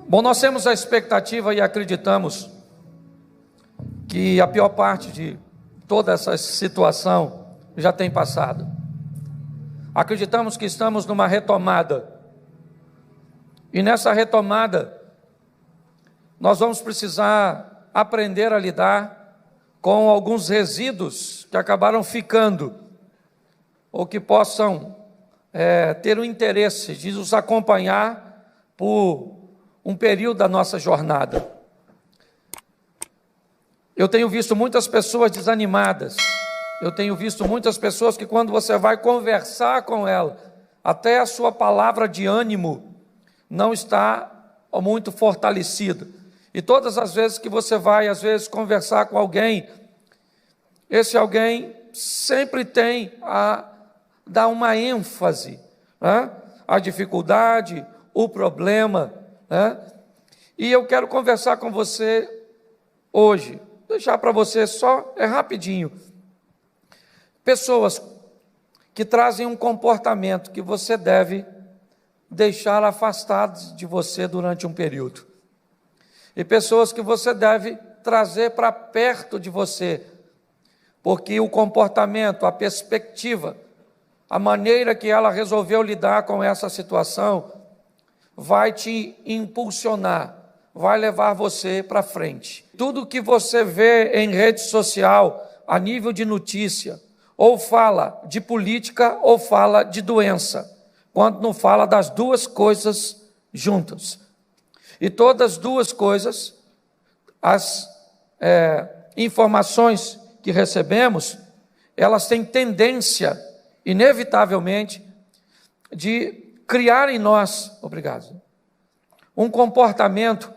Bom, nós temos a expectativa e acreditamos que a pior parte de toda essa situação já tem passado. Acreditamos que estamos numa retomada. E nessa retomada, nós vamos precisar aprender a lidar com alguns resíduos que acabaram ficando, ou que possam ter o interesse de nos acompanhar por um período da nossa jornada. Eu tenho visto muitas pessoas desanimadas, eu tenho visto muitas pessoas que quando você vai conversar com ela, até a sua palavra de ânimo não está muito fortalecida. E todas as vezes que você vai, às vezes, conversar com alguém, esse alguém sempre tem a dar uma ênfase, né? A dificuldade, o problema, né? E eu quero conversar com você hoje, deixar para você só, rapidinho, pessoas que trazem um comportamento que você deve deixar afastados de você durante um período, e pessoas que você deve trazer para perto de você, porque o comportamento, a perspectiva, a maneira que ela resolveu lidar com essa situação, vai te impulsionar, vai levar você para frente. Tudo que você vê em rede social, a nível de notícia, ou fala de política ou fala de doença, quando não fala das duas coisas juntas. E todas as duas coisas, as informações que recebemos, elas têm tendência, inevitavelmente, de criar em nós, um comportamento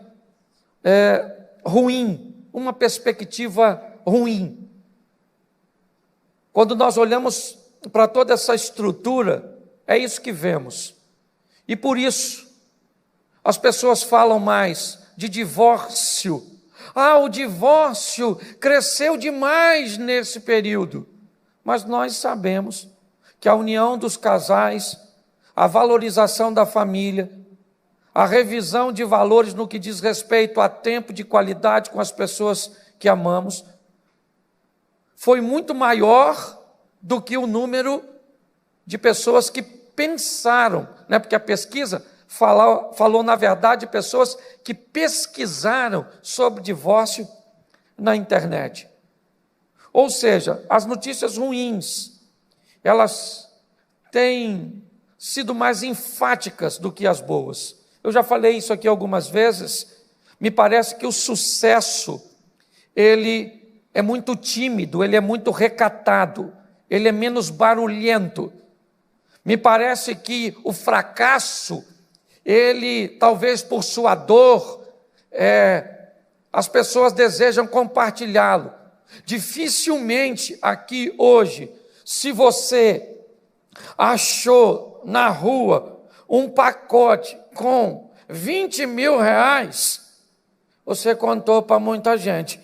ruim, uma perspectiva ruim. Quando nós olhamos para toda essa estrutura, é isso que vemos. E por isso, as pessoas falam mais de divórcio. O divórcio cresceu demais nesse período. Mas nós sabemos que a união dos casais, a valorização da família, a revisão de valores no que diz respeito a tempo de qualidade com as pessoas que amamos, foi muito maior do que o número de pessoas que pensaram, né? Porque a pesquisa falou, na verdade, pessoas que pesquisaram sobre divórcio na internet. Ou seja, as notícias ruins, elas têm sido mais enfáticas do que as boas. Eu já falei isso aqui algumas vezes. Me parece que o sucesso, ele é muito tímido, ele é muito recatado, ele é menos barulhento. Me parece que o fracasso, ele, talvez por sua dor, as pessoas desejam compartilhá-lo. Dificilmente aqui hoje, se você achou na rua um pacote com 20 mil reais, você contou para muita gente,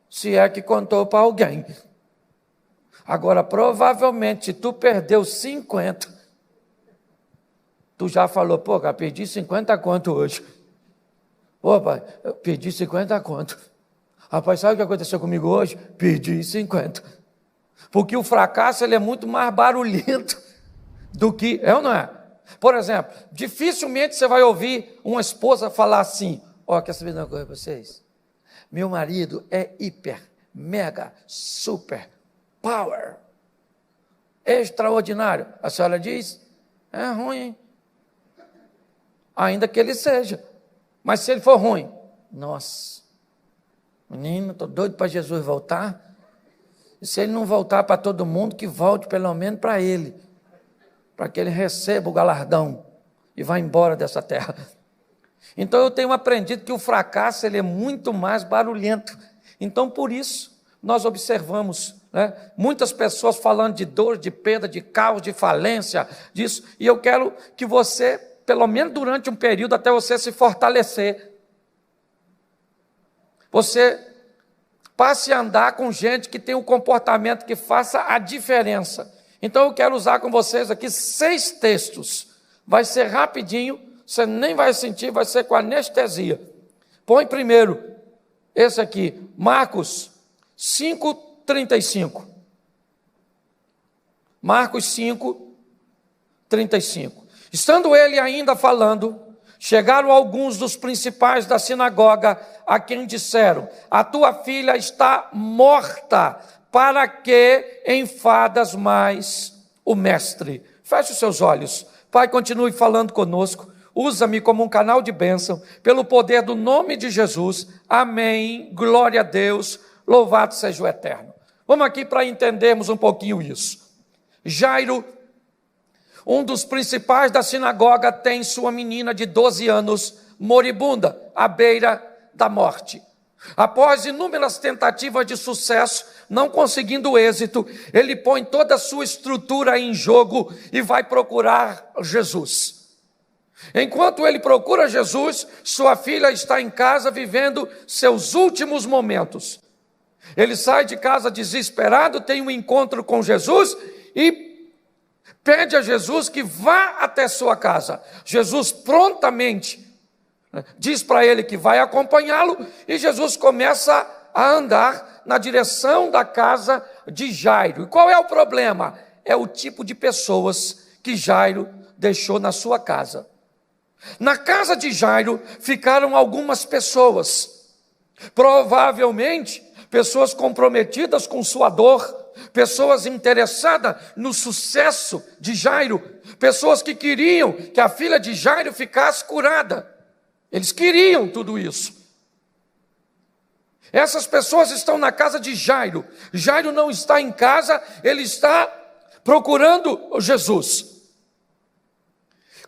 se é que contou para alguém. Agora, provavelmente, se tu perdeu 50, tu já falou, cara, perdi 50 conto hoje. Pai, eu perdi 50 conto. Rapaz, sabe o que aconteceu comigo hoje? Perdi 50. Porque o fracasso, ele é muito mais barulhento do que... É ou não é? Por exemplo, dificilmente você vai ouvir uma esposa falar assim, quer saber de uma coisa para vocês? Meu marido é hiper, mega, super, power, extraordinário. A senhora diz, é ruim, hein? Ainda que ele seja. Mas se ele for ruim, nossa, menino, estou doido para Jesus voltar. E se ele não voltar para todo mundo, que volte pelo menos para ele, para que ele receba o galardão e vá embora dessa terra. Então eu tenho aprendido que o fracasso, ele é muito mais barulhento. Então por isso nós observamos, né, muitas pessoas falando de dor, de perda, de caos, de falência, disso. E eu quero que você, pelo menos durante um período, até você se fortalecer, você passe a andar com gente que tem um comportamento que faça a diferença. Então eu quero usar com vocês aqui 6 textos. Vai ser rapidinho, você nem vai sentir, vai ser com anestesia. Põe primeiro esse aqui, Marcos 5:35. Marcos 5:35. Estando ele ainda falando, chegaram alguns dos principais da sinagoga, a quem disseram: a tua filha está morta, para que enfadas mais o mestre? Feche os seus olhos. Pai, continue falando conosco. Usa-me como um canal de bênção, pelo poder do nome de Jesus. Amém. Glória a Deus. Louvado seja o Eterno. Vamos aqui para entendermos um pouquinho isso. Jairo, um dos principais da sinagoga, tem sua menina de 12 anos, moribunda, à beira da morte. Após inúmeras tentativas de sucesso, não conseguindo êxito, ele põe toda a sua estrutura em jogo e vai procurar Jesus. Enquanto ele procura Jesus, sua filha está em casa vivendo seus últimos momentos. Ele sai de casa desesperado, tem um encontro com Jesus e pede a Jesus que vá até sua casa. Jesus prontamente diz para ele que vai acompanhá-lo e Jesus começa a andar na direção da casa de Jairo. E qual é o problema? É o tipo de pessoas que Jairo deixou na sua casa. Na casa de Jairo ficaram algumas pessoas, provavelmente pessoas comprometidas com sua dor, pessoas interessadas no sucesso de Jairo, pessoas que queriam que a filha de Jairo ficasse curada. Eles queriam tudo isso. Essas pessoas estão na casa de Jairo. Jairo não está em casa, ele está procurando Jesus.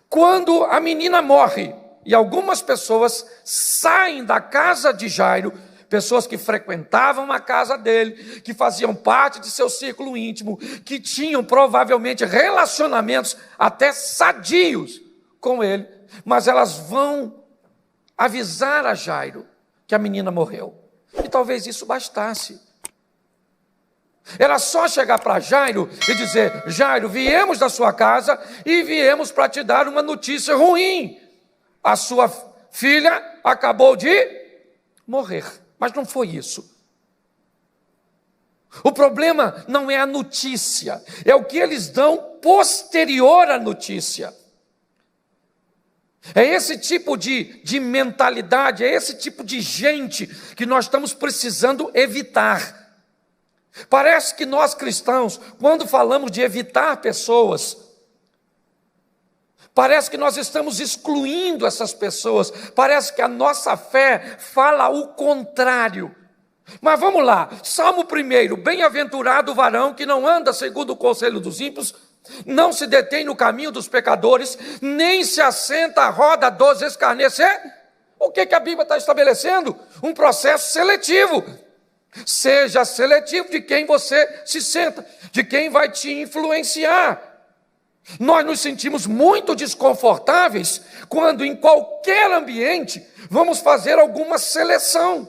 Quando a menina morre, e algumas pessoas saem da casa de Jairo, pessoas que frequentavam a casa dele, que faziam parte de seu círculo íntimo, que tinham provavelmente relacionamentos até sadios com ele, mas elas vão avisar a Jairo que a menina morreu. E talvez isso bastasse. Era só chegar para Jairo e dizer: Jairo, viemos da sua casa e viemos para te dar uma notícia ruim. A sua filha acabou de morrer. Mas não foi isso. O problema não é a notícia, é o que eles dão posterior à notícia. É esse tipo de mentalidade, é esse tipo de gente que nós estamos precisando evitar. Parece que nós cristãos, quando falamos de evitar pessoas, parece que nós estamos excluindo essas pessoas, parece que a nossa fé fala o contrário. Mas vamos lá, Salmo 1: bem-aventurado o varão que não anda segundo o conselho dos ímpios, não se detém no caminho dos pecadores, nem se assenta à roda dos escarnecedores. O que a Bíblia está estabelecendo? Um processo seletivo. Seja seletivo de quem você se senta, de quem vai te influenciar. Nós nos sentimos muito desconfortáveis quando em qualquer ambiente vamos fazer alguma seleção.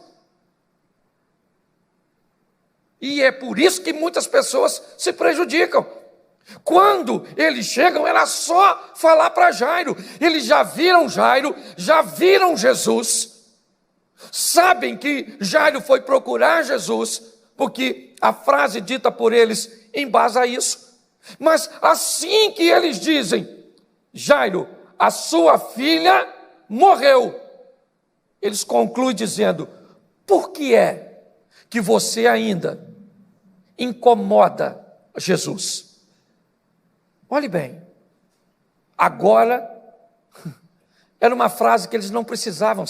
E é por isso que muitas pessoas se prejudicam. Quando eles chegam, era só falar para Jairo. Eles já viram Jairo, já viram Jesus. Sabem que Jairo foi procurar Jesus, porque a frase dita por eles embasa isso. Mas assim que eles dizem: Jairo, a sua filha morreu, eles concluem dizendo: por que é que você ainda incomoda Jesus? Olhe bem, agora era uma frase que eles não precisavam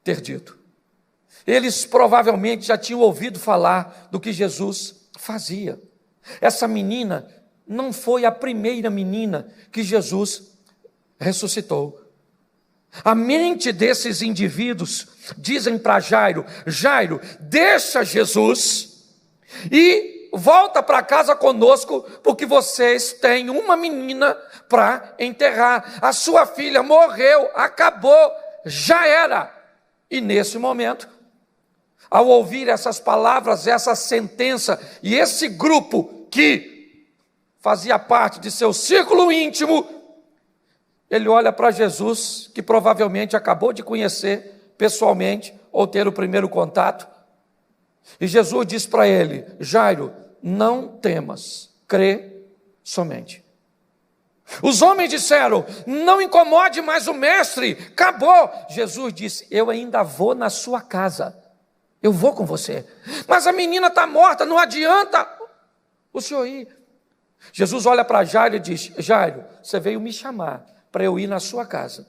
ter dito. Eles provavelmente já tinham ouvido falar do que Jesus fazia. Essa menina não foi a primeira menina que Jesus ressuscitou. A mente desses indivíduos dizem para Jairo: Jairo, deixa Jesus e volta para casa conosco, porque vocês têm uma menina para enterrar. A sua filha morreu, acabou, já era. E nesse momento, ao ouvir essas palavras, essa sentença, e esse grupo que fazia parte de seu círculo íntimo, ele olha para Jesus, que provavelmente acabou de conhecer pessoalmente, ou ter o primeiro contato, e Jesus diz para ele: Jairo, não temas, crê somente. Os homens disseram: não incomode mais o mestre, acabou. Jesus disse: eu ainda vou na sua casa, eu vou com você, mas a menina está morta, não adianta o senhor ir. Jesus olha para Jairo e diz: Jairo, você veio me chamar para eu ir na sua casa,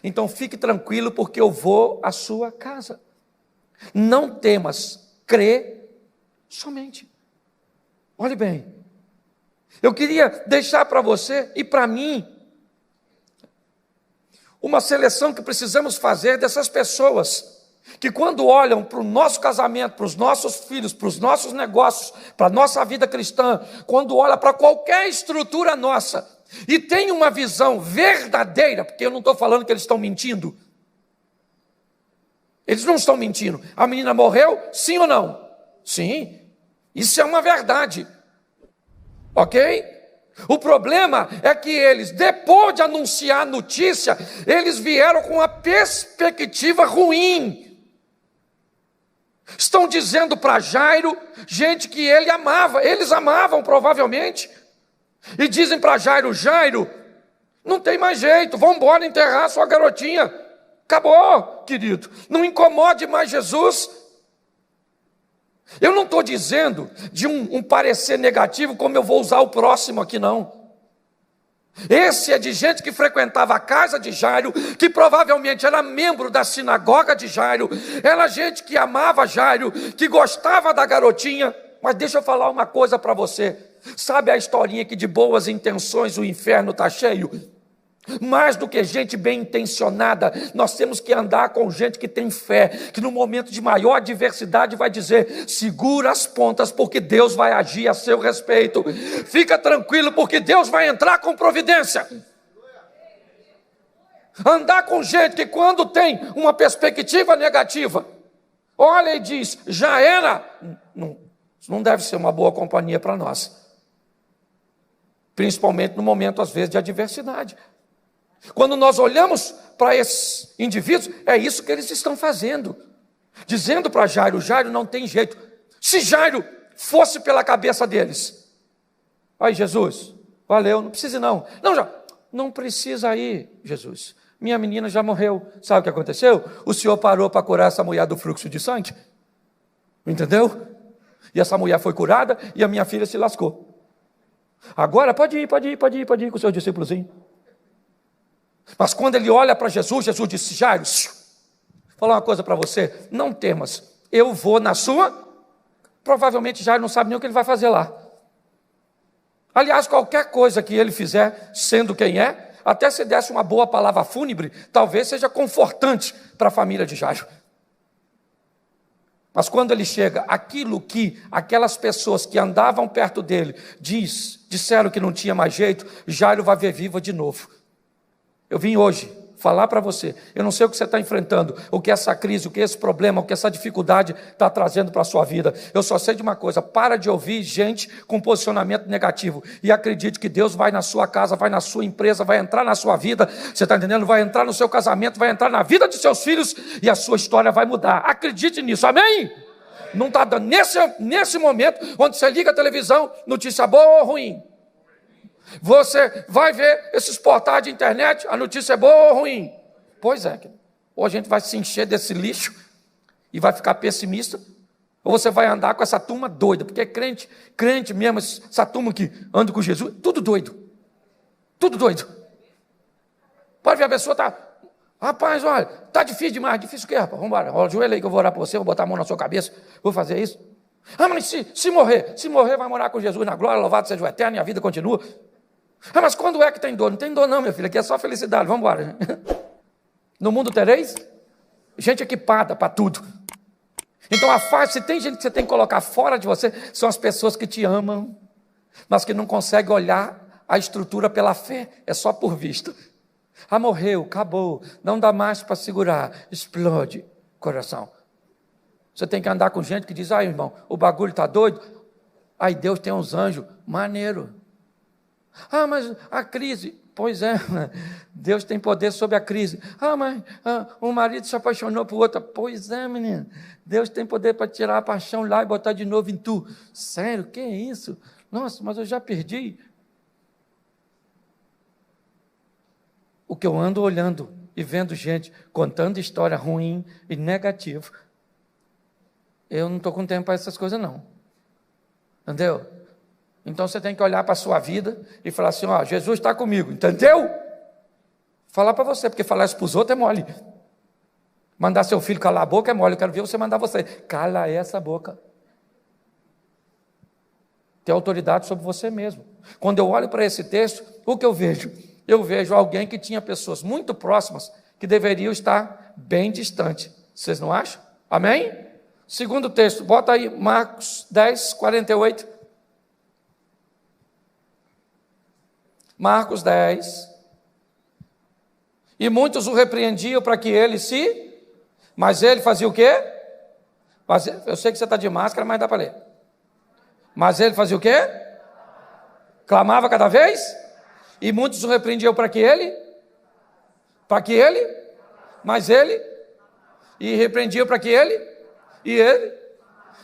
então fique tranquilo, porque eu vou à sua casa. Não temas, crê somente. Olhe bem, eu queria deixar para você e para mim uma seleção que precisamos fazer dessas pessoas que, quando olham para o nosso casamento, para os nossos filhos, para os nossos negócios, para a nossa vida cristã, quando olham para qualquer estrutura nossa e tem uma visão verdadeira, porque eu não estou falando que eles estão mentindo, eles não estão mentindo. A menina morreu, sim ou não? Sim, isso é uma verdade, ok? O problema é que eles, depois de anunciar a notícia, eles vieram com uma perspectiva ruim. Estão dizendo para Jairo, gente que ele amava, eles amavam provavelmente, e dizem para Jairo: Jairo, não tem mais jeito, vamos embora enterrar sua garotinha, acabou, querido, não incomode mais Jesus. Eu não estou dizendo de um parecer negativo, como eu vou usar o próximo aqui, não. Esse é de gente que frequentava a casa de Jairo, que provavelmente era membro da sinagoga de Jairo, era gente que amava Jairo, que gostava da garotinha. Mas deixa eu falar uma coisa para você. Sabe a historinha que de boas intenções o inferno está cheio? Mais do que gente bem intencionada, nós temos que andar com gente que tem fé, que no momento de maior adversidade vai dizer: segura as pontas, porque Deus vai agir a seu respeito, fica tranquilo, porque Deus vai entrar com providência. Andar com gente que, quando tem uma perspectiva negativa, olha e diz: já era, não deve ser uma boa companhia para nós, principalmente no momento, às vezes, de adversidade. Quando nós olhamos para esses indivíduos, é isso que eles estão fazendo, dizendo para Jairo: Jairo, não tem jeito. Se Jairo fosse pela cabeça deles: aí, Jesus, valeu, não precisa não. Não precisa ir, Jesus, minha menina já morreu. Sabe o que aconteceu? O Senhor parou para curar essa mulher do fluxo de sangue, entendeu? E essa mulher foi curada e a minha filha se lascou. Agora pode ir com o seu discípulozinho. Mas quando ele olha para Jesus, Jesus disse: Jairo, vou falar uma coisa para você, não temas, eu vou na sua. Provavelmente Jairo não sabe nem o que ele vai fazer lá. Aliás, qualquer coisa que ele fizer, sendo quem é, até se desse uma boa palavra fúnebre, talvez seja confortante para a família de Jairo. Mas quando ele chega, aquilo que aquelas pessoas que andavam perto dele disseram que não tinha mais jeito, Jairo vai ver viva de novo. Eu vim hoje falar para você, eu não sei o que você está enfrentando, o que essa crise, o que esse problema, o que essa dificuldade está trazendo para a sua vida. Eu só sei de uma coisa: para de ouvir gente com posicionamento negativo e acredite que Deus vai na sua casa, vai na sua empresa, vai entrar na sua vida, você está entendendo? Vai entrar no seu casamento, vai entrar na vida de seus filhos e a sua história vai mudar. Acredite nisso, amém? Não está dando, nesse momento, onde você liga a televisão, notícia boa ou ruim? Você vai ver esses portais de internet, a notícia é boa ou ruim? Pois é, ou a gente vai se encher desse lixo e vai ficar pessimista, ou você vai andar com essa turma doida, porque é crente mesmo, essa turma que anda com Jesus, tudo doido. Pode ver, a pessoa está: rapaz, olha, está difícil demais. Difícil o quê, rapaz? Vamos embora, olha o joelho aí que eu vou orar por você, vou botar a mão na sua cabeça, vou fazer isso. Mas se morrer, vai morar com Jesus na glória, louvado seja o eterno, e a vida continua. Mas quando é que tem dor? Não tem dor não, meu filho, aqui é só felicidade, vamos embora. No mundo tereis gente equipada para tudo. Então se tem gente que você tem que colocar fora de você, são as pessoas que te amam, mas que não conseguem olhar a estrutura pela fé, é só por vista. Morreu, acabou, não dá mais para segurar, explode coração. Você tem que andar com gente que diz: irmão, o bagulho está doido. Aí Deus tem uns anjos, maneiro. Ah, mas a crise. Pois é, Deus tem poder sobre a crise. Ah, mas o marido se apaixonou por outra. Pois é, menino. Deus tem poder para tirar a paixão lá e botar de novo em tu. Sério, que é isso? Nossa, mas eu já perdi. O que eu ando olhando e vendo gente contando história ruim e negativa, eu não estou com tempo para essas coisas não. Entendeu? Então você tem que olhar para a sua vida e falar assim, ó, Jesus está comigo, entendeu? Falar para você, porque falar isso para os outros é mole. Mandar seu filho calar a boca é mole, eu quero ver você mandar você. Cala essa boca. Ter autoridade sobre você mesmo. Quando eu olho para esse texto, o que eu vejo? Eu vejo alguém que tinha pessoas muito próximas que deveriam estar bem distante. Vocês não acham? Amém? Segundo texto, bota aí Marcos 10, 48. Marcos 10. E muitos o repreendiam para que ele se... Mas ele fazia o quê? Eu sei que você está de máscara, mas dá para ler. Mas ele fazia o quê? Clamava cada vez? E muitos o repreendiam para que ele? Para que ele? Mas ele? E repreendiam para que ele? E ele?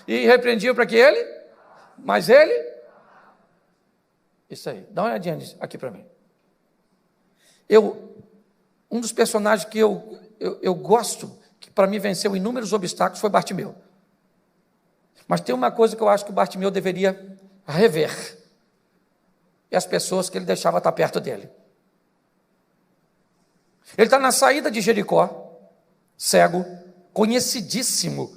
E repreendiam para que ele? Mas ele? Isso aí, dá uma olhadinha aqui para mim. Um dos personagens que eu gosto, que para mim venceu inúmeros obstáculos, foi Bartimeu. Mas tem uma coisa que eu acho que Bartimeu deveria rever. E as pessoas que ele deixava estar perto dele. Ele está na saída de Jericó, cego, conhecidíssimo.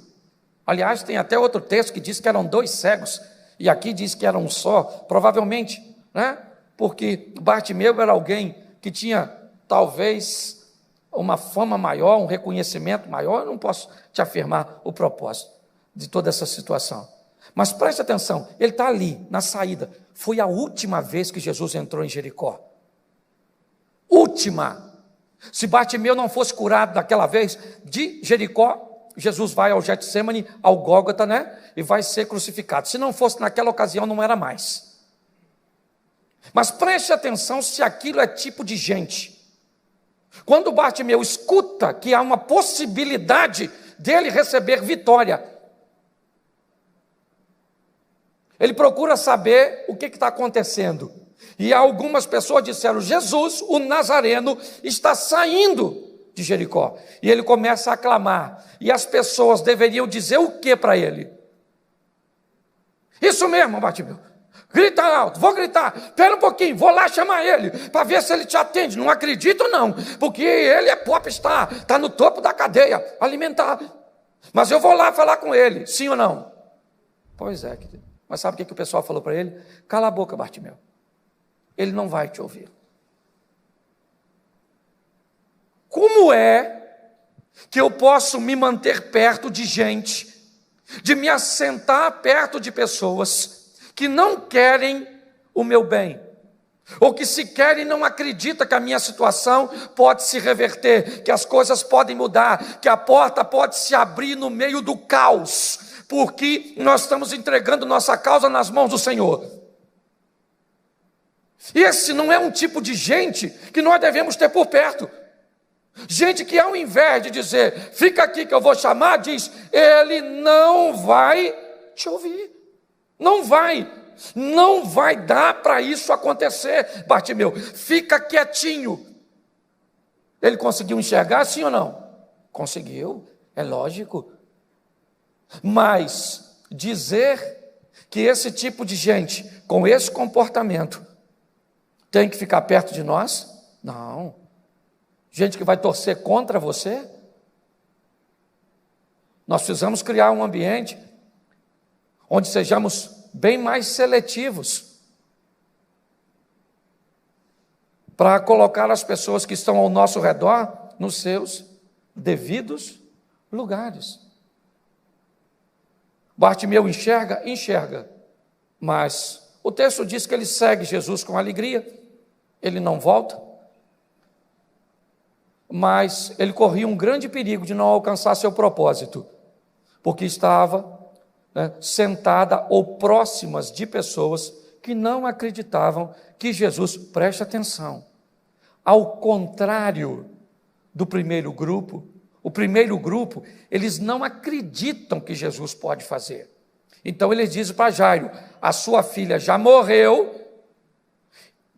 Aliás, tem até outro texto que diz que eram 2 cegos, e aqui diz que era um só, provavelmente, né? Porque Bartimeu era alguém que tinha, talvez, uma fama maior, um reconhecimento maior. Eu não posso te afirmar o propósito de toda essa situação. Mas preste atenção, ele está ali, na saída. Foi a última vez que Jesus entrou em Jericó. Última. Se Bartimeu não fosse curado daquela vez, de Jericó, Jesus vai ao Getsemane, ao Gólgota, né? E vai ser crucificado. Se não fosse naquela ocasião, não era mais. Mas preste atenção se aquilo é tipo de gente. Quando Bartimeu escuta que há uma possibilidade dele receber vitória, ele procura saber o que está acontecendo. E algumas pessoas disseram, Jesus, o Nazareno, está saindo de Jericó. E ele começa a clamar. E as pessoas deveriam dizer o que para ele? Isso mesmo, Bartimeu. Grita alto, vou gritar, espera um pouquinho, vou lá chamar ele, para ver se ele te atende. Não acredito não, porque ele é popstar, está no topo da cadeia alimentar. Mas eu vou lá falar com ele, sim ou não? Pois é, querido. Mas sabe o que o pessoal falou para ele? Cala a boca, Bartimeu. Ele não vai te ouvir. Como é que eu posso me manter perto de gente, de me assentar perto de pessoas que não querem o meu bem, ou que se querem não acreditam que a minha situação pode se reverter, que as coisas podem mudar, que a porta pode se abrir no meio do caos, porque nós estamos entregando nossa causa nas mãos do Senhor. Esse não é um tipo de gente que nós devemos ter por perto. Gente que ao invés de dizer, fica aqui que eu vou chamar, diz, ele não vai te ouvir. Não vai dar para isso acontecer, Bartimeu. Fica quietinho. Ele conseguiu enxergar, sim ou não? Conseguiu, é lógico. Mas dizer que esse tipo de gente, com esse comportamento, tem que ficar perto de nós? Não. Gente que vai torcer contra você? Nós precisamos criar um ambiente onde sejamos bem mais seletivos para colocar as pessoas que estão ao nosso redor nos seus devidos lugares. Bartimeu enxerga, mas o texto diz que ele segue Jesus com alegria, ele não volta, mas ele corria um grande perigo de não alcançar seu propósito, porque estava sentada ou próximas de pessoas que não acreditavam que Jesus, preste atenção, ao contrário do primeiro grupo, o primeiro grupo, eles não acreditam que Jesus pode fazer. Então eles dizem para Jairo: a sua filha já morreu,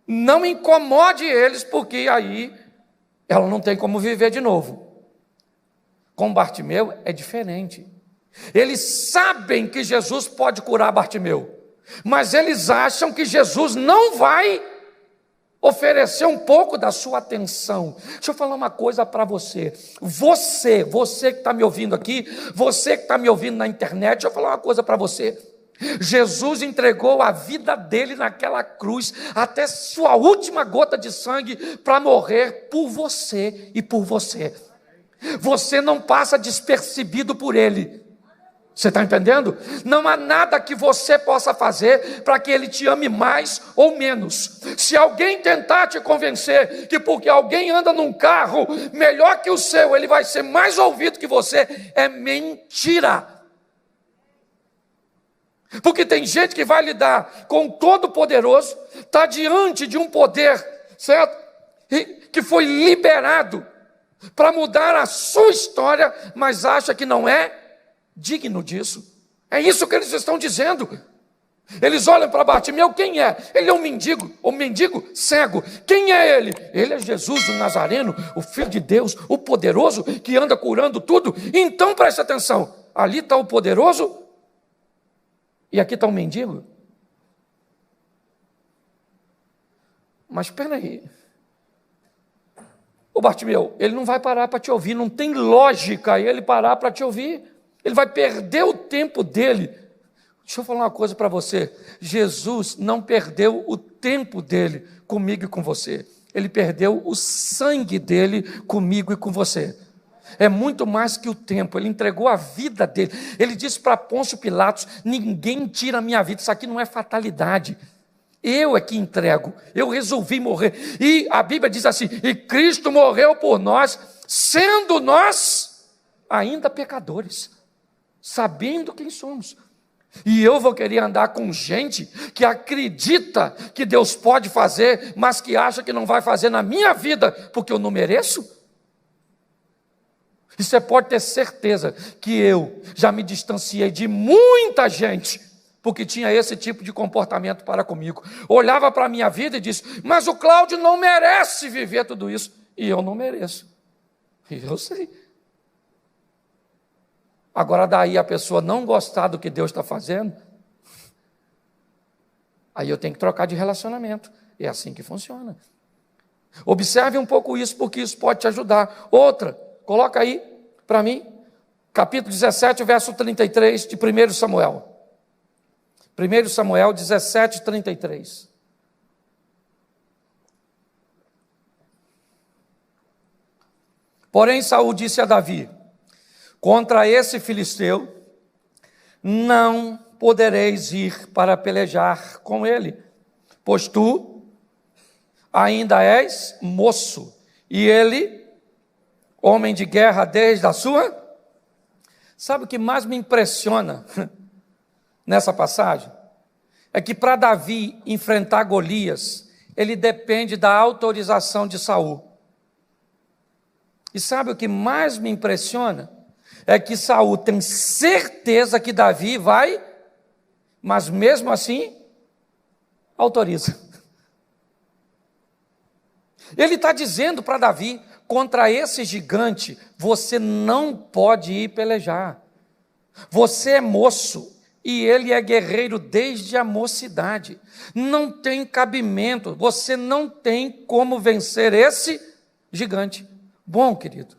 não incomode eles, porque aí ela não tem como viver de novo. Com Bartimeu é diferente. Eles sabem que Jesus pode curar Bartimeu, mas eles acham que Jesus não vai oferecer um pouco da sua atenção. Deixa eu falar uma coisa para você. Você que está me ouvindo aqui, você que está me ouvindo na internet, deixa eu falar uma coisa para você. Jesus entregou a vida dele naquela cruz, até sua última gota de sangue, para morrer por você e por você. Você não passa despercebido por ele. Você está entendendo? Não há nada que você possa fazer para que ele te ame mais ou menos. Se alguém tentar te convencer que porque alguém anda num carro melhor que o seu, ele vai ser mais ouvido que você, é mentira. Porque tem gente que vai lidar com o Todo-Poderoso, está diante de um poder, certo? Que foi liberado para mudar a sua história, mas acha que não é digno disso. É isso que eles estão dizendo. Eles olham para Bartimeu: quem é? Ele é um mendigo cego. Quem é ele? Ele é Jesus, o Nazareno, o Filho de Deus, o poderoso, que anda curando tudo. Então preste atenção, ali está o poderoso e aqui está o mendigo. Mas espera aí, o Bartimeu, ele não vai parar para te ouvir, não tem lógica ele parar para te ouvir. Ele vai perder o tempo dele. Deixa eu falar uma coisa para você. Jesus não perdeu o tempo dele comigo e com você. Ele perdeu o sangue dele comigo e com você. É muito mais que o tempo. Ele entregou a vida dele. Ele disse para Pôncio Pilatos: ninguém tira a minha vida. Isso aqui não é fatalidade. Eu é que entrego. Eu resolvi morrer. E a Bíblia diz assim: e Cristo morreu por nós, sendo nós ainda pecadores, sabendo quem somos. E eu vou querer andar com gente que acredita que Deus pode fazer, mas que acha que não vai fazer na minha vida, porque eu não mereço? E você pode ter certeza que eu já me distanciei de muita gente, porque tinha esse tipo de comportamento para comigo. Olhava para a minha vida e disse: mas o Cláudio não merece viver tudo isso. E eu não mereço. E eu sei. Agora daí a pessoa não gostar do que Deus está fazendo, aí eu tenho que trocar de relacionamento. É assim que funciona. Observe um pouco isso, porque isso pode te ajudar. Outra, coloca aí para mim, capítulo 17, verso 33 de 1 Samuel. 1 Samuel 17, 33. Porém Saul disse a Davi: contra esse filisteu não podereis ir para pelejar com ele, pois tu ainda és moço, e ele, homem de guerra desde a sua... Sabe o que mais me impressiona nessa passagem? É que para Davi enfrentar Golias, ele depende da autorização de Saul. E sabe o que mais me impressiona? É que Saul tem certeza que Davi vai, mas mesmo assim, autoriza. Ele está dizendo para Davi: contra esse gigante, você não pode ir pelejar. Você é moço, e ele é guerreiro desde a mocidade. Não tem cabimento, você não tem como vencer esse gigante. Bom, querido,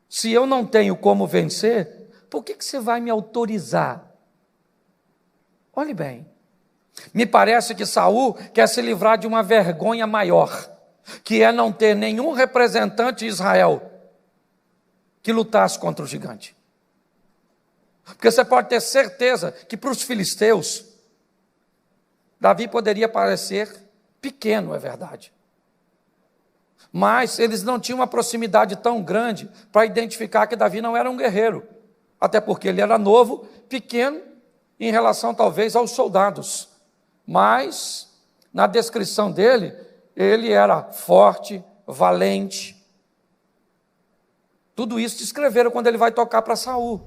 se eu não tenho como vencer, por que você vai me autorizar? Olhe bem, me parece que Saul quer se livrar de uma vergonha maior, que é não ter nenhum representante de Israel que lutasse contra o gigante. Porque você pode ter certeza que para os filisteus, Davi poderia parecer pequeno, é verdade. Mas eles não tinham uma proximidade tão grande para identificar que Davi não era um guerreiro. Até porque ele era novo, pequeno, em relação talvez aos soldados. Mas, na descrição dele, ele era forte, valente. Tudo isso descreveram quando ele vai tocar para Saul.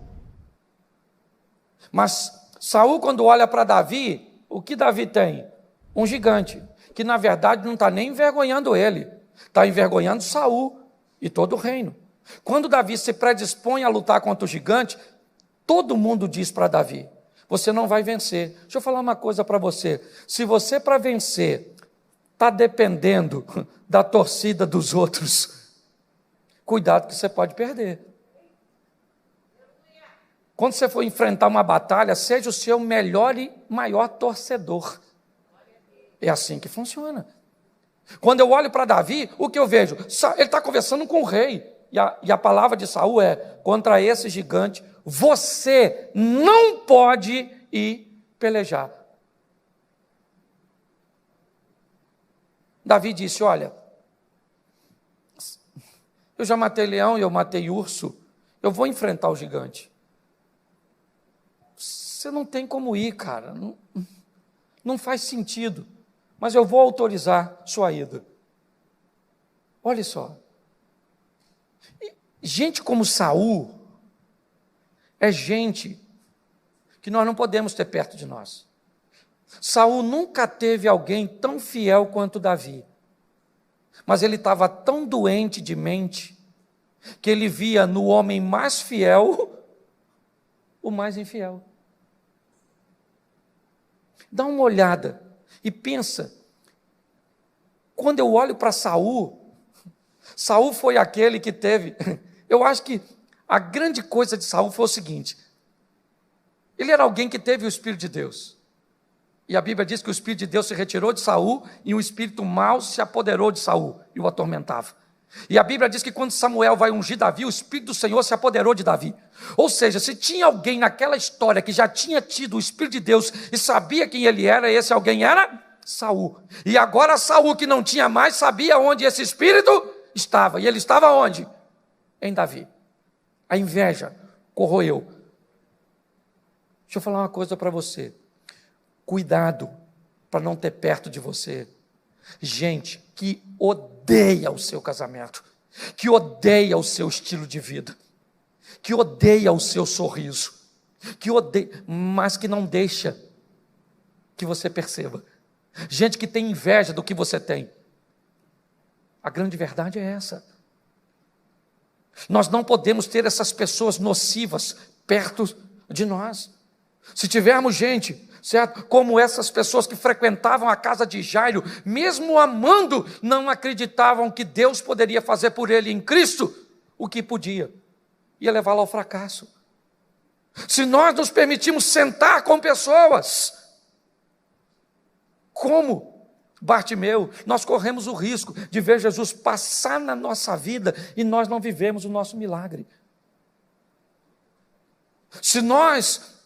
Mas Saul, quando olha para Davi, o que Davi tem? Um gigante, que na verdade não está nem envergonhando ele, está envergonhando Saul e todo o reino. Quando Davi se predispõe a lutar contra o gigante, todo mundo diz para Davi: você não vai vencer. Deixa eu falar uma coisa para você. Se você, para vencer, está dependendo da torcida dos outros, cuidado que você pode perder. Quando você for enfrentar uma batalha, seja o seu melhor e maior torcedor. É assim que funciona. Quando eu olho para Davi, o que eu vejo? Ele está conversando com o rei. E a palavra de Saul é: contra esse gigante, você não pode ir pelejar. Davi disse: olha, eu já matei leão e eu matei urso, eu vou enfrentar o gigante. Você não tem como ir, cara, não faz sentido, mas eu vou autorizar sua ida. Olha só, gente como Saul é gente que nós não podemos ter perto de nós. Saul nunca teve alguém tão fiel quanto Davi, mas ele estava tão doente de mente que ele via no homem mais fiel o mais infiel. Dá uma olhada e pensa, quando eu olho para Saul, Saul foi aquele que teve, eu acho que a grande coisa de Saul foi o seguinte: ele era alguém que teve o Espírito de Deus, e a Bíblia diz que o Espírito de Deus se retirou de Saul, e um espírito mau se apoderou de Saul, e o atormentava. E a Bíblia diz que quando Samuel vai ungir Davi, o Espírito do Senhor se apoderou de Davi. Ou seja, se tinha alguém naquela história que já tinha tido o Espírito de Deus e sabia quem ele era, esse alguém era Saul. E agora Saul, que não tinha mais, sabia onde esse Espírito estava. E ele estava onde? Em Davi. A inveja corroeu. Deixa eu falar uma coisa para você. Cuidado para não ter perto de você gente que odeia o seu casamento, que odeia o seu estilo de vida, que odeia o seu sorriso, que odeia, mas que não deixa que você perceba. Gente que tem inveja do que você tem. A grande verdade é essa. Nós não podemos ter essas pessoas nocivas perto de nós. Se tivermos gente, certo, como essas pessoas que frequentavam a casa de Jairo, mesmo amando, não acreditavam que Deus poderia fazer por ele em Cristo o que podia, ia levá-lo ao fracasso. Se nós nos permitimos sentar com pessoas como Bartimeu, nós corremos o risco de ver Jesus passar na nossa vida e nós não vivemos o nosso milagre. Se nós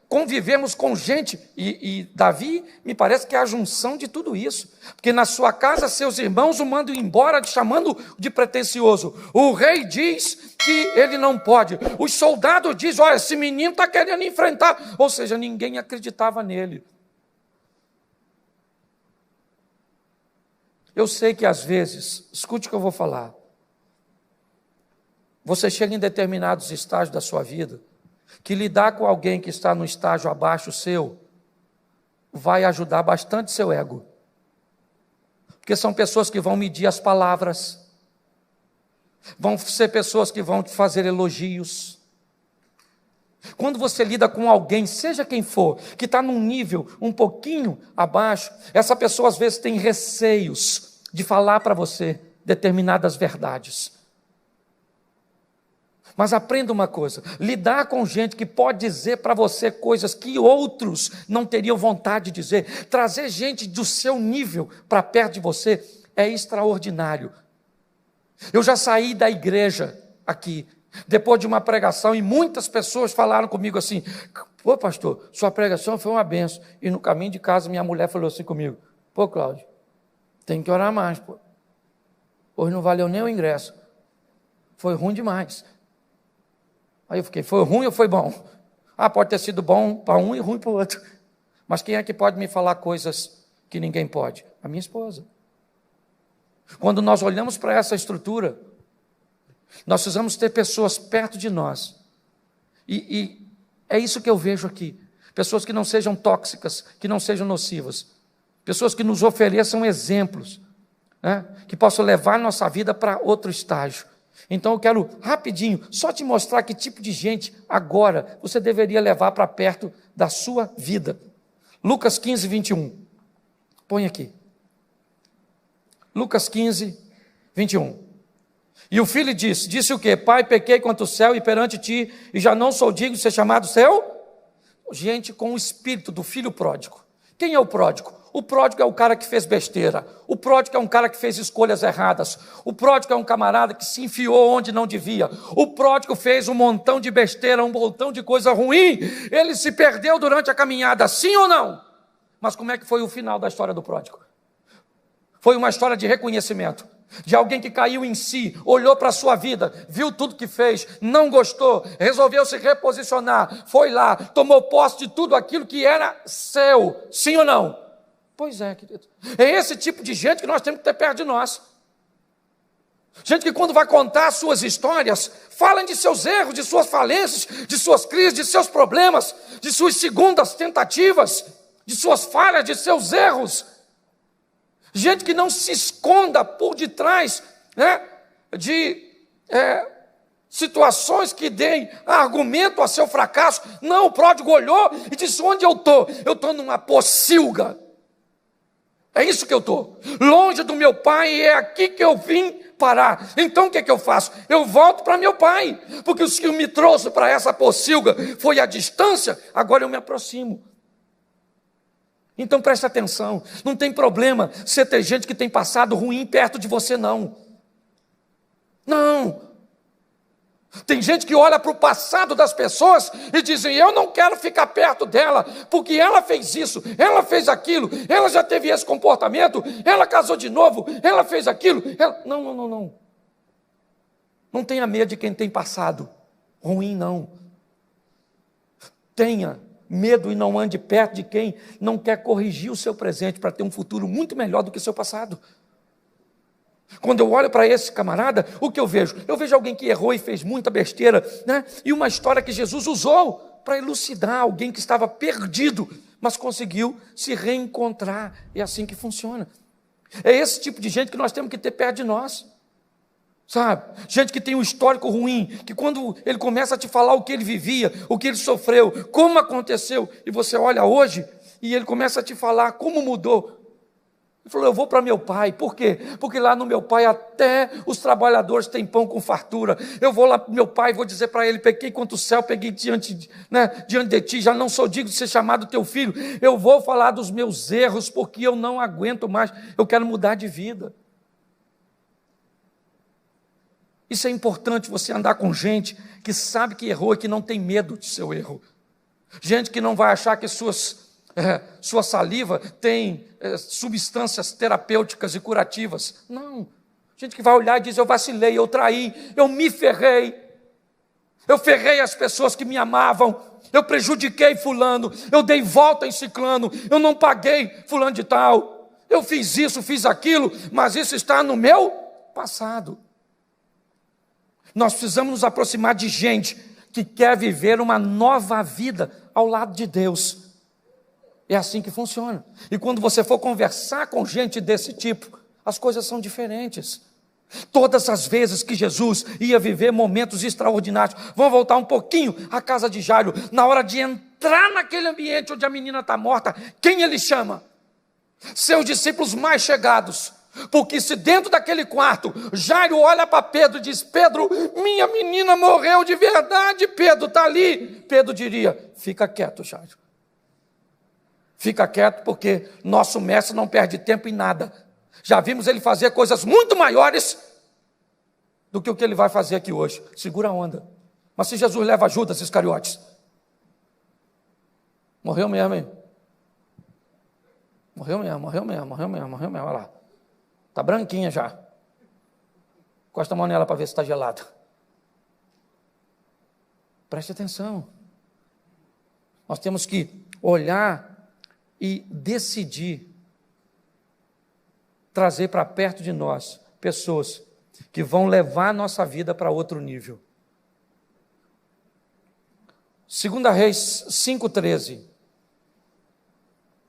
convivemos com gente, e Davi me parece que é a junção de tudo isso, porque na sua casa seus irmãos o mandam embora, chamando de pretensioso. O rei diz que ele não pode, os soldados dizem: olha, esse menino está querendo enfrentar, ou seja, ninguém acreditava nele. Eu sei que às vezes, escute o que eu vou falar, você chega em determinados estágios da sua vida, que lidar com alguém que está no estágio abaixo seu, vai ajudar bastante seu ego. Porque são pessoas que vão medir as palavras, vão ser pessoas que vão te fazer elogios. Quando você lida com alguém, seja quem for, que está num nível um pouquinho abaixo, essa pessoa às vezes tem receios de falar para você determinadas verdades. Mas aprenda uma coisa, lidar com gente que pode dizer para você coisas que outros não teriam vontade de dizer, trazer gente do seu nível para perto de você, é extraordinário. Eu já saí da igreja aqui, depois de uma pregação, e muitas pessoas falaram comigo assim: pô pastor, sua pregação foi uma benção. E no caminho de casa minha mulher falou assim comigo: pô Cláudio, tem que orar mais, pô. Hoje não valeu nem o ingresso, foi ruim demais. Aí eu fiquei: foi ruim ou foi bom? Ah, pode ter sido bom para um e ruim para o outro. Mas quem é que pode me falar coisas que ninguém pode? A minha esposa. Quando nós olhamos para essa estrutura, nós precisamos ter pessoas perto de nós. E é isso que eu vejo aqui. Pessoas que não sejam tóxicas, que não sejam nocivas. Pessoas que nos ofereçam exemplos, né, que possam levar nossa vida para outro estágio. Então eu quero rapidinho só te mostrar que tipo de gente agora você deveria levar para perto da sua vida. Lucas 15, 21. Põe aqui. Lucas 15, 21. E o filho disse o quê? Pai, pequei contra o céu e perante ti, e já não sou digno de ser chamado seu? Gente com o espírito do filho pródigo. Quem é o pródigo? O pródigo é o cara que fez besteira. O pródigo é um cara que fez escolhas erradas. O pródigo é um camarada que se enfiou onde não devia. O pródigo fez um montão de besteira, um montão de coisa ruim. Ele se perdeu durante a caminhada, sim ou não? Mas como é que foi o final da história do pródigo? Foi uma história de reconhecimento, de alguém que caiu em si, olhou para a sua vida, viu tudo que fez, não gostou, resolveu se reposicionar, foi lá, tomou posse de tudo aquilo que era seu, sim ou não? Pois é, querido. É esse tipo de gente que nós temos que ter perto de nós. Gente que quando vai contar suas histórias, falam de seus erros, de suas falências, de suas crises, de seus problemas, de suas segundas tentativas, de suas falhas, de seus erros. Gente que não se esconda por detrás, né, de situações que deem argumento a seu fracasso. Não, o pródigo olhou e disse, onde eu estou? Eu estou numa pocilga. É isso que eu estou. Longe do meu pai, e é aqui que eu vim parar. Então o que é que eu faço? Eu volto para meu pai, porque o que me trouxe para essa pocilga foi a distância, agora eu me aproximo. Então preste atenção, não tem problema você ter gente que tem passado ruim perto de você, não. Não. Tem gente que olha para o passado das pessoas e dizem, eu não quero ficar perto dela, porque ela fez isso, ela fez aquilo, ela já teve esse comportamento, ela casou de novo, ela fez aquilo. Não. Não tenha medo de quem tem passado ruim, não. Tenha medo e não ande perto de quem não quer corrigir o seu presente para ter um futuro muito melhor do que o seu passado. Quando eu olho para esse camarada, o que eu vejo? Eu vejo alguém que errou e fez muita besteira, né? E uma história que Jesus usou para elucidar alguém que estava perdido, mas conseguiu se reencontrar. É assim que funciona. É esse tipo de gente que nós temos que ter perto de nós. Sabe? Gente que tem um histórico ruim, que quando ele começa a te falar o que ele vivia, o que ele sofreu, como aconteceu, e você olha hoje, e ele começa a te falar como mudou. Ele falou, eu vou para meu pai. Por quê? Porque lá no meu pai até os trabalhadores têm pão com fartura. Eu vou lá para meu pai e vou dizer para ele, pequei contra o céu, peguei diante de ti, já não sou digno de ser chamado teu filho. Eu vou falar dos meus erros, porque eu não aguento mais, eu quero mudar de vida. Isso é importante, você andar com gente que sabe que errou e que não tem medo de seu erro. Gente que não vai achar que sua saliva tem substâncias terapêuticas e curativas. Não. Gente que vai olhar e diz, eu vacilei, eu traí, eu me ferrei. Eu ferrei as pessoas que me amavam. Eu prejudiquei fulano, eu dei volta em ciclano, eu não paguei fulano de tal. Eu fiz isso, fiz aquilo, mas isso está no meu passado. Nós precisamos nos aproximar de gente que quer viver uma nova vida ao lado de Deus. É assim que funciona. E quando você for conversar com gente desse tipo, as coisas são diferentes. Todas as vezes que Jesus ia viver momentos extraordinários, vamos voltar um pouquinho à casa de Jairo, na hora de entrar naquele ambiente onde a menina está morta, quem ele chama? Seus discípulos mais chegados. Porque se dentro daquele quarto, Jairo olha para Pedro e diz, Pedro, minha menina morreu de verdade, Pedro está ali. Pedro diria, fica quieto, Jairo. Fica quieto porque nosso mestre não perde tempo em nada. Já vimos ele fazer coisas muito maiores do que o que ele vai fazer aqui hoje. Segura a onda. Mas se Jesus leva Judas Iscariotes, morreu mesmo, hein? Morreu mesmo, olha lá. Está branquinha já. Encosta a mão nela para ver se está gelada. Preste atenção. Nós temos que olhar e decidir trazer para perto de nós pessoas que vão levar a nossa vida para outro nível. 2 Reis 5,13.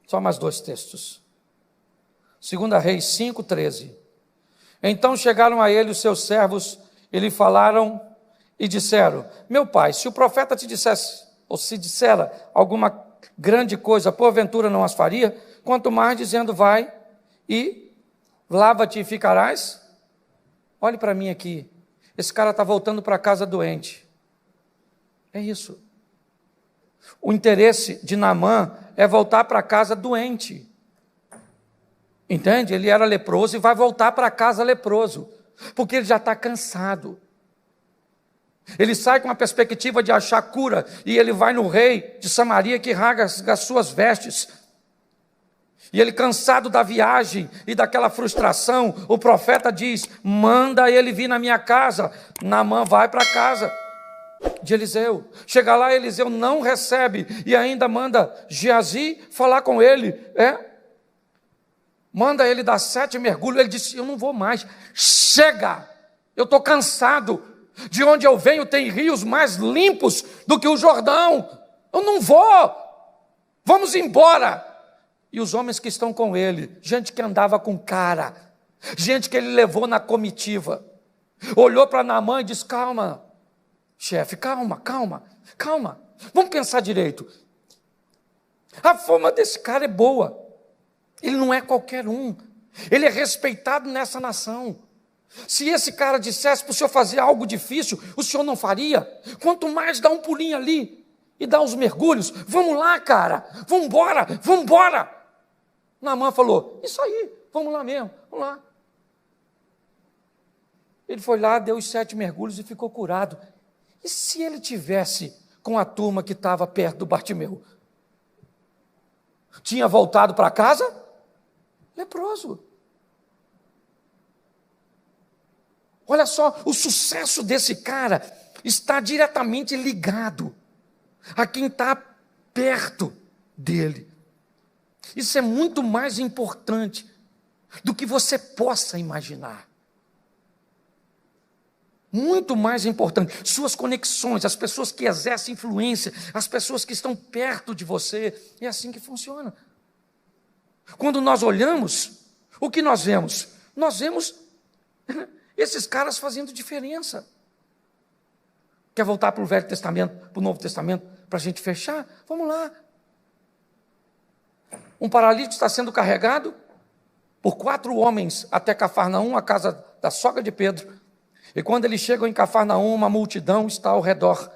Só mais 2 textos. 2 Reis 5,13. Então chegaram a ele os seus servos e lhe falaram e disseram: meu pai, se o profeta te dissesse, ou se dissera alguma grande coisa, porventura não as faria, quanto mais dizendo: vai e lava-te e ficarás. Olhe para mim aqui, esse cara está voltando para casa doente. É isso. O interesse de Naamã é voltar para casa doente. Entende? Ele era leproso e vai voltar para casa leproso, porque ele já está cansado. Ele sai com a perspectiva de achar cura, e ele vai no rei de Samaria que rasga as suas vestes. E ele, cansado da viagem e daquela frustração, o profeta diz: manda ele vir na minha casa. Naamã vai para a casa de Eliseu. Chega lá, Eliseu não recebe, e ainda manda Geazi falar com ele. Manda ele dar 7 mergulhos. Ele disse: eu não vou mais, chega, eu estou cansado. De onde eu venho tem rios mais limpos do que o Jordão. Eu não vou, vamos embora. E os homens que estão com ele, gente que andava com cara, gente que ele levou na comitiva, olhou para Naamã e disse: calma, chefe, calma, vamos pensar direito. A fama desse cara é boa, ele não é qualquer um, ele é respeitado nessa nação. Se esse cara dissesse para o senhor fazer algo difícil, o senhor não faria? Quanto mais dar um pulinho ali e dar uns mergulhos. Vamos lá, cara, vamos embora. Naamã falou: isso aí, vamos lá mesmo, vamos lá. Ele foi lá, deu os 7 mergulhos e ficou curado. E se ele tivesse com a turma que estava perto do Bartimeu? Tinha voltado para casa leproso. Olha só, o sucesso desse cara está diretamente ligado a quem está perto dele. Isso é muito mais importante do que você possa imaginar. Muito mais importante. Suas conexões, as pessoas que exercem influência, as pessoas que estão perto de você. É assim que funciona. Quando nós olhamos, o que nós vemos? Nós vemos esses caras fazendo diferença. Quer voltar para o Velho Testamento, para o Novo Testamento, para a gente fechar? Vamos lá. Um paralítico está sendo carregado por 4 homens até Cafarnaum, a casa da sogra de Pedro. E quando eles chegam em Cafarnaum, uma multidão está ao redor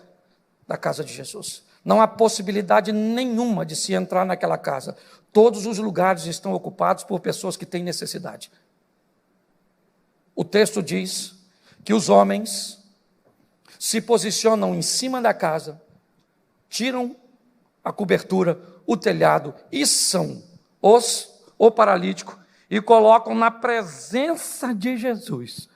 da casa de Jesus. Não há possibilidade nenhuma de se entrar naquela casa. Todos os lugares estão ocupados por pessoas que têm necessidade. O texto diz que os homens se posicionam em cima da casa, tiram a cobertura, o telhado, içam o paralítico e colocam na presença de Jesus.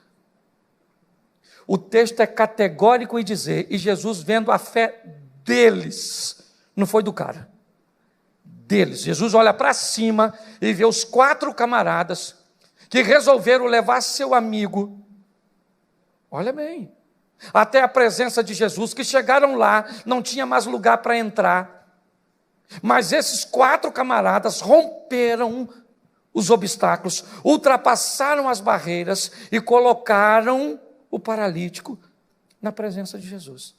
O texto é categórico em dizer, e Jesus, vendo a fé deles, não foi do cara, deles. Jesus olha para cima e vê os 4 camaradas que resolveram levar seu amigo, olha bem, até a presença de Jesus, que chegaram lá, não tinha mais lugar para entrar, mas esses 4 camaradas romperam os obstáculos, ultrapassaram as barreiras e colocaram o paralítico na presença de Jesus.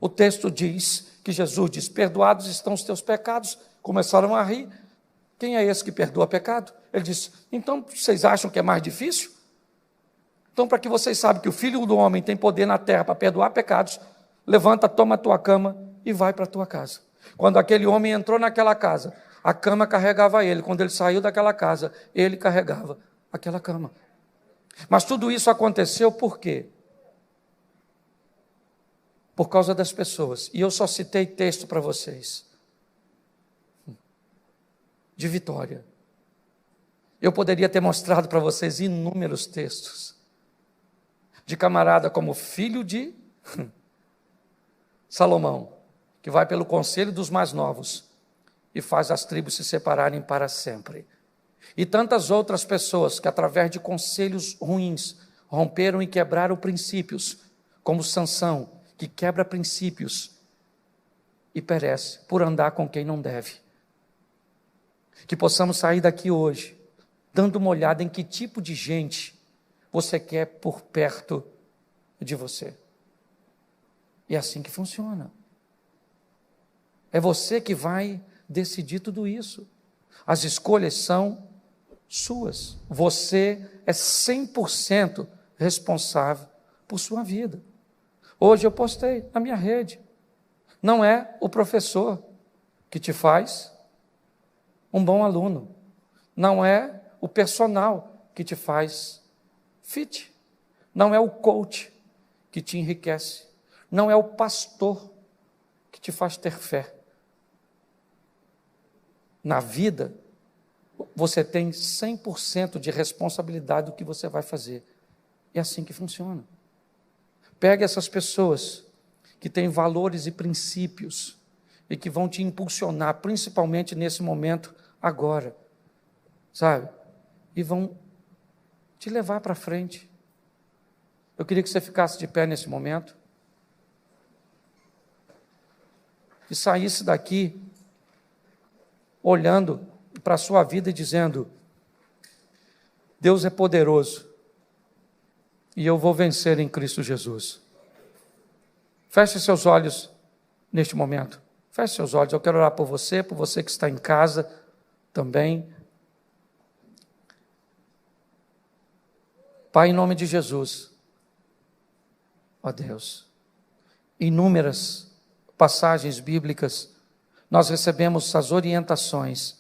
O texto diz que Jesus diz: perdoados estão os teus pecados. Começaram a rir. Quem é esse que perdoa pecado? Ele disse: então vocês acham que é mais difícil? Então, para que vocês saibam que o Filho do Homem tem poder na terra para perdoar pecados, levanta, toma a tua cama e vai para a tua casa. Quando aquele homem entrou naquela casa, a cama carregava ele. Quando ele saiu daquela casa, ele carregava aquela cama. Mas tudo isso aconteceu por quê? Por causa das pessoas. E eu só citei texto para vocês de vitória. Eu poderia ter mostrado para vocês inúmeros textos de camarada como filho de Salomão, que vai pelo conselho dos mais novos e faz as tribos se separarem para sempre. E tantas outras pessoas que, através de conselhos ruins, romperam e quebraram princípios, como Sansão, que quebra princípios e perece por andar com quem não deve. Que possamos sair daqui hoje, dando uma olhada em que tipo de gente você quer por perto de você. E é assim que funciona. É você que vai decidir tudo isso. As escolhas são suas. Você é 100% responsável por sua vida. Hoje eu postei na minha rede. Não é o professor que te faz um bom aluno. Não é o personal que te faz fit. Não é o coach que te enriquece. Não é o pastor que te faz ter fé. Na vida, você tem 100% de responsabilidade do que você vai fazer. É assim que funciona. Pegue essas pessoas que têm valores e princípios e que vão te impulsionar, principalmente nesse momento agora, sabe? E vão te levar para frente. Eu queria que você ficasse de pé nesse momento e saísse daqui olhando para a sua vida e dizendo: Deus é poderoso e eu vou vencer em Cristo Jesus. Feche seus olhos neste momento. Feche seus olhos. Eu quero orar por você que está em casa também. Pai, em nome de Jesus, ó Deus, inúmeras passagens bíblicas, nós recebemos as orientações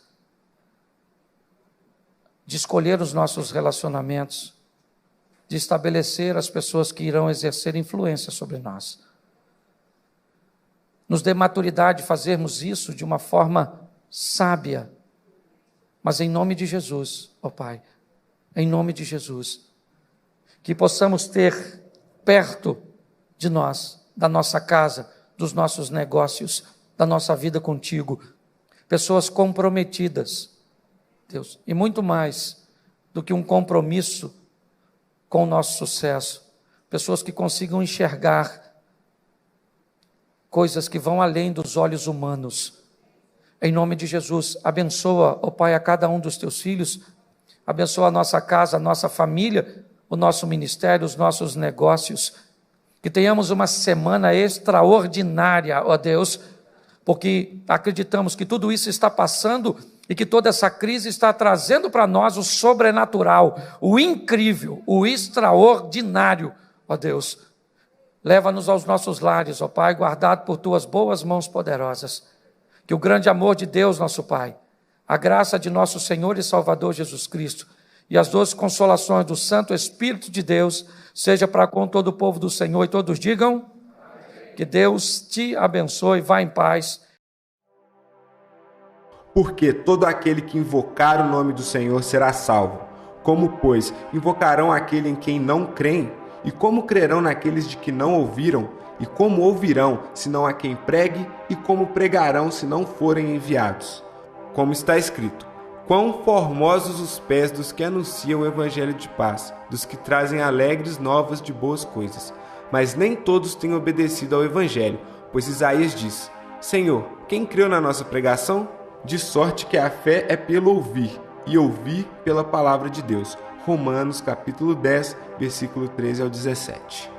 de escolher os nossos relacionamentos, de estabelecer as pessoas que irão exercer influência sobre nós. Nos dê maturidade de fazermos isso de uma forma sábia, mas em nome de Jesus, ó Pai, em nome de Jesus, que possamos ter perto de nós, da nossa casa, dos nossos negócios, da nossa vida contigo, pessoas comprometidas, Deus, e muito mais do que um compromisso com o nosso sucesso, pessoas que consigam enxergar coisas que vão além dos olhos humanos. Em nome de Jesus, abençoa, ó Pai, a cada um dos teus filhos, abençoa a nossa casa, a nossa família, o nosso ministério, os nossos negócios, que tenhamos uma semana extraordinária, ó Deus, porque acreditamos que tudo isso está passando e que toda essa crise está trazendo para nós o sobrenatural, o incrível, o extraordinário, ó Deus. Leva-nos aos nossos lares, ó Pai, guardado por tuas boas mãos poderosas. Que o grande amor de Deus, nosso Pai, a graça de nosso Senhor e Salvador Jesus Cristo e as doces consolações do Santo Espírito de Deus seja para com todo o povo do Senhor, e todos digam: amém. Que Deus te abençoe, vá em paz. Porque todo aquele que invocar o nome do Senhor será salvo. Como, pois, invocarão aquele em quem não creem? E como crerão naqueles de que não ouviram? E como ouvirão, senão a quem pregue? E como pregarão, se não forem enviados? Como está escrito: quão formosos os pés dos que anunciam o evangelho de paz, dos que trazem alegres novas de boas coisas. Mas nem todos têm obedecido ao evangelho, pois Isaías diz: Senhor, quem creu na nossa pregação? De sorte que a fé é pelo ouvir, e ouvir pela palavra de Deus. Romanos capítulo 10, versículo 13 ao 17.